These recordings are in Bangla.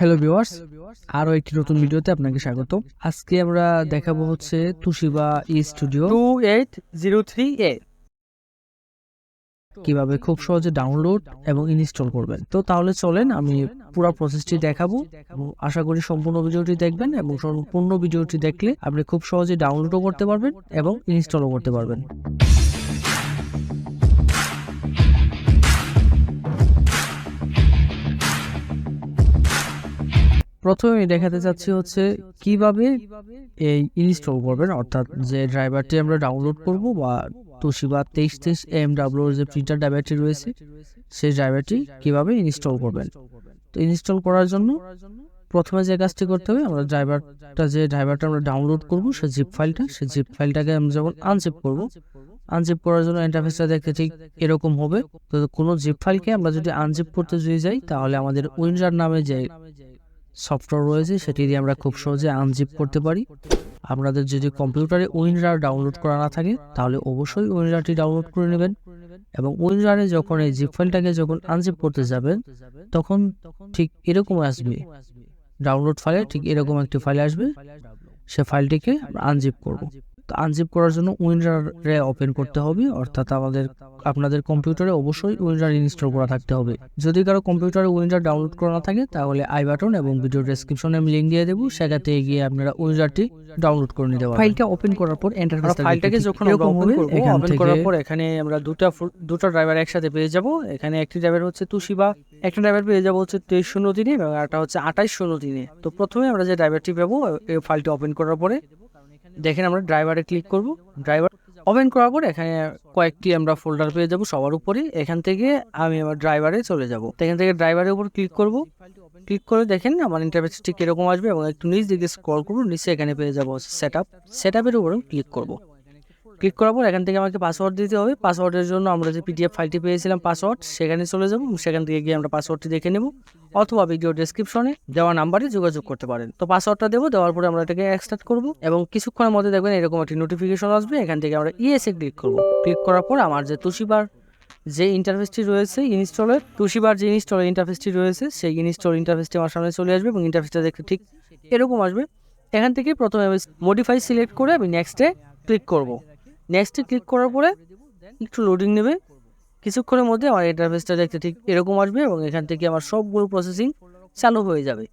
হ্যালো ভিউয়ার্স, আরো একটি নতুন ভিডিওতে আপনাকে স্বাগত। আজকে আমরা দেখাবো হচ্ছে তোশিবা স্টুডিও 2803A কিভাবে খুব সহজে ডাউনলোড এবং ইনস্টল করবেন। তো তাহলে চলেন আমি পুরো প্রসেসটি দেখাবো এবং আশা করি সম্পূর্ণ ভিডিওটি দেখবেন এবং সম্পূর্ণ ভিডিওটি দেখলে আপনি খুব সহজে ডাউনলোডও করতে পারবেন এবং ইনস্টলও করতে পারবেন। প্রথমে আমি দেখাতে চাচ্ছি হচ্ছে কিভাবে এই ইনস্টল করবেন, অর্থাৎ যে ড্রাইভারটি আমরা ডাউনলোড করব বা তোশিবা 𝗙𝗪𝗏 যে প্রিন্টার ড্রাইভারটি রয়েছে সেই ড্রাইভারটি কিভাবে ইনস্টল করবেন। তো ইনস্টল করার জন্য প্রথমে যে কাজটি করতে হবে, আমরা ড্রাইভারটা আমরা ডাউনলোড করব সেই জিপ ফাইলটাকে আমরা যখন আনজিপ করব, আনজিপ করার জন্য ইন্টারফেসটা দেখতে ঠিক এরকম হবে। তো কোনো জিপ ফাইলকে আমরা যদি আনজিপ করতে যাই তাহলে আমাদের উইনরার নামে যে সফটওয়্যার রয়েছে সেটি দিয়ে আমরা খুব সহজে আনজিপ করতে পারি। আপনাদের যদি কম্পিউটারে উইনরার ডাউনলোড করা না থাকে তাহলে অবশ্যই উইনরারটি ডাউনলোড করে নেবেন এবং উইনরারে যখন এই জিপ ফাইলটাকে যখন আনজিপ করতে যাবেন তখন ঠিক এরকম আসবে, ডাউনলোড ফাইলে ঠিক এরকম একটি ফাইল আসবে, সে ফাইলটিকে আনজিপ করব। তো আনজিপ করার জন্য উইনরারে ওপেন করতে হবে, অর্থাৎ আপনাদের কম্পিউটারে অবশ্যই উইনরার ইনস্টল করা থাকতে হবে। যদি কারো কম্পিউটারে উইনরার ডাউনলোড করা না থাকে তাহলে আই বাটন এবং ভিডিও ডেসক্রিপশনে আমি লিংক দিয়ে দেবো, সেখানে গিয়ে আপনারা উইনরারটি ডাউনলোড করে নিতে পারবেন। ফাইলটা ওপেন করার পর ফাইলটাকে যখন আমরা ওপেন করব, ওপেন করার পর এখানে আমরা দুটো ড্রাইভার একসাথে পেয়ে যাব। এখানে একটি ড্রাইভার হচ্ছে তোশিবা, একটা ড্রাইভার পেয়ে যাব হচ্ছে 2303 এবং একটা হচ্ছে 2803। তো প্রথমে আমরা যে ড্রাইভারটি পাবো এই ফাইলটি ওপেন করার পরে দেখেন আমরা ড্রাইভারে ক্লিক করব। ড্রাইভার ওপেন করার পর এখানে কয়েকটি আমরা ফোল্ডার পেয়ে যাব সবার উপরে। এখান থেকে আমি আমার ড্রাইভারে চলে যাব। এখান থেকে ড্রাইভারের উপর ক্লিক করব। ক্লিক করে দেখেন আমার ইন্টারফেস ঠিক এরকম আসবে এবং একটু নিচ দিকে স্ক্রল করব, নিচে এখানে পেয়ে যাব সেটআপের উপরে ক্লিক করব। ক্লিক করার পর এখান থেকে আমাকে পাসওয়ার্ড দিতে হবে। পাসওয়ার্ডের জন্য আমরা যে পিডিএফ ফাইলটি পেয়েছিলাম পাসওয়ার্ড, সেখানে চলে যাব, সেখান থেকে গিয়ে আমরা পাসওয়ার্ডটি দেখে নেব অথবা ভিডিও ডেসক্রিপশনে দেওয়া নাম্বারে যোগাযোগ করতে পারেন। তো পাসওয়ার্ডটা দেবো, দেওয়ার পরে আমরা এটাকে এক্সট্রাক্ট করব এবং কিছুক্ষণের মধ্যে দেখবেন এরকম একটি নোটিফিকেশন আসবে। এখান থেকে আমরা ইয়েসে ক্লিক করব। ক্লিক করার পর আমার যে তোশিবার যে ইন্টারফেসটি রয়েছে তোশিবার যে ইনস্টলের ইন্টারফেসটি রয়েছে সেই ইনস্টল ইন্টারফেসটি আমার সামনে চলে আসবে এবং ইন্টারফেসটা দেখতে ঠিক এরকম আসবে। এখান থেকে প্রথমে আমি মডিফাই সিলেক্ট করে আমি নেক্সটে ক্লিক করব। নেক্সটে ক্লিক করার পরে একটু লোডিং নেবে, কিছুক্ষণের মধ্যে আমার ইন্টারফেসটা দেখতে ঠিক এরকম আসবে এবং এখান থেকে আমার সবগুলো প্রসেসিং চালু হয়ে যাবে।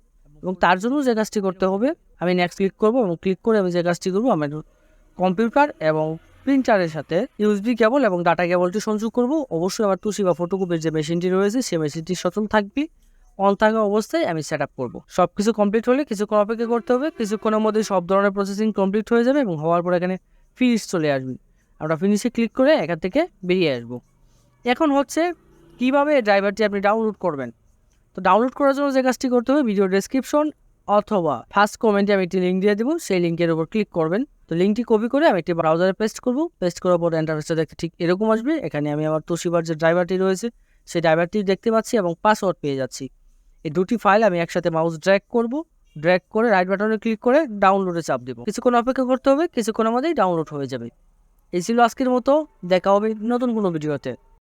এবং তার জন্য যে কাজটি করতে হবে, আমি নেক্সট ক্লিক করব এবং ক্লিক করে আমি যে কাজটি করব, আমার কম্পিউটার এবং প্রিন্টারের সাথে ইউএসবি কেবল এবং ডাটা কেবলটি সংযোগ করব। অবশ্যই আমার তোশিবা ফটোকপির যে মেশিনটি রয়েছে সেই মেশিনটি সচল থাকবে, অন থাকা অবস্থায় আমি সেট আপ করবো। সব কিছু কমপ্লিট হলে কিছুক্ষণ অপেক্ষা করতে হবে, কিছুক্ষণের মধ্যে সব ধরনের প্রসেসিং কমপ্লিট হয়ে যাবে এবং হওয়ার পর এখানে ফিনিশ চলে আসবে। আমরা ফিনিশে ক্লিক করে এখান থেকে বেরিয়ে আসবো। এখন হচ্ছে কিভাবে ড্রাইভারটি আপনি ডাউনলোড করবেন। তো ডাউনলোড করার জন্য যে কাজটি করতে হবে, ভিডিও ডেসক্রিপশন অথবা ফার্স্ট কমেন্টে আমি একটি লিঙ্ক দিয়ে দেবো, সেই লিঙ্কের উপর ক্লিক করবেন। তো লিঙ্কটি কপি করে আমি একটি ব্রাউজারে পেস্ট করব। পেস্ট করার পর ইন্টারফেসটা দেখতে ঠিক এরকম আসবে। এখানে আমি আমার তোশিবার যে ড্রাইভারটি রয়েছে সেই ড্রাইভারটি দেখতে পাচ্ছি এবং পাসওয়ার্ড পেয়ে যাচ্ছি। এই দুটি ফাইল আমি একসাথে মাউস ড্র্যাগ করব, ড্র্যাগ করে রাইট বাটনে ক্লিক করে ডাউনলোডে চাপ দেবো। কিছুক্ষণ অপেক্ষা করতে হবে, কিছুক্ষণের মধ্যেই ডাউনলোড হয়ে যাবে। এই ছিল আজকের মতো, দেখা হবে নতুন কোনো ভিডিওতে।